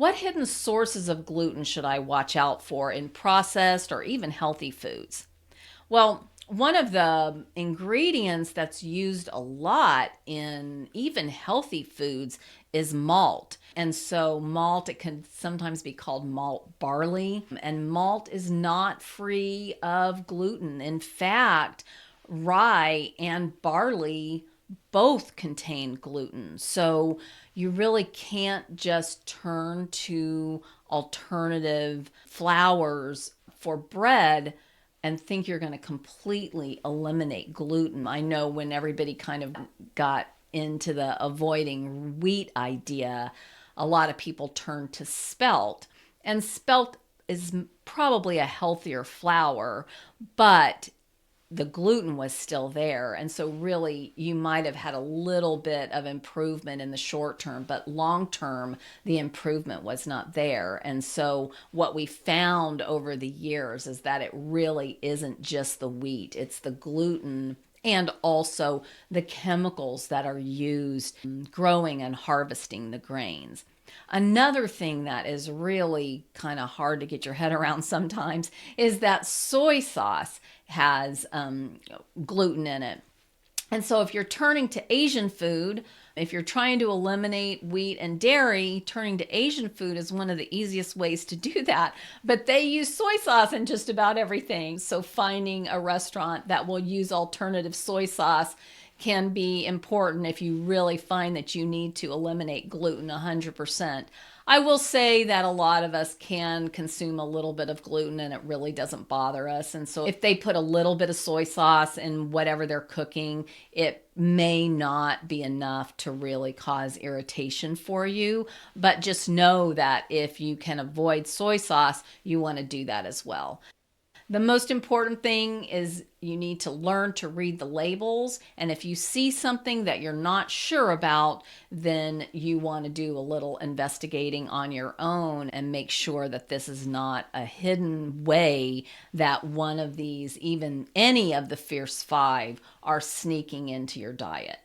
What hidden sources of gluten should I watch out for in processed or even healthy foods? Well, one of the ingredients that's used a lot in even healthy foods is malt. And so, malt, it can sometimes be called malt barley, and malt is not free of gluten. In fact, rye and barley both contain gluten. So you really can't just turn to alternative flours for bread and think you're going to completely eliminate gluten. I know when everybody kind of got into the avoiding wheat idea, a lot of people turned to spelt. And spelt is probably a healthier flour, but the gluten was still there. And so, really, you might have had a little bit of improvement in the short term, but long term, the improvement was not there. And so, what we found over the years is that it really isn't just the wheat, it's the gluten and also the chemicals that are used in growing and harvesting the grains. Another thing that is really kind of hard to get your head around sometimes is that soy sauce has gluten in it. And so, if you're turning to Asian food, if you're trying to eliminate wheat and dairy, turning to Asian food is one of the easiest ways to do that. But they use soy sauce in just about everything. So, finding a restaurant that will use alternative soy sauce can be important if you really find that you need to eliminate gluten 100%. I will say that a lot of us can consume a little bit of gluten and it really doesn't bother us. And so if they put a little bit of soy sauce in whatever they're cooking, it may not be enough to really cause irritation for you. But just know that if you can avoid soy sauce, you want to do that as well. The most important thing is you need to learn to read the labels. And if you see something that you're not sure about, then you want to do a little investigating on your own and make sure that this is not a hidden way that one of these, even any of the Fierce Five, are sneaking into your diet.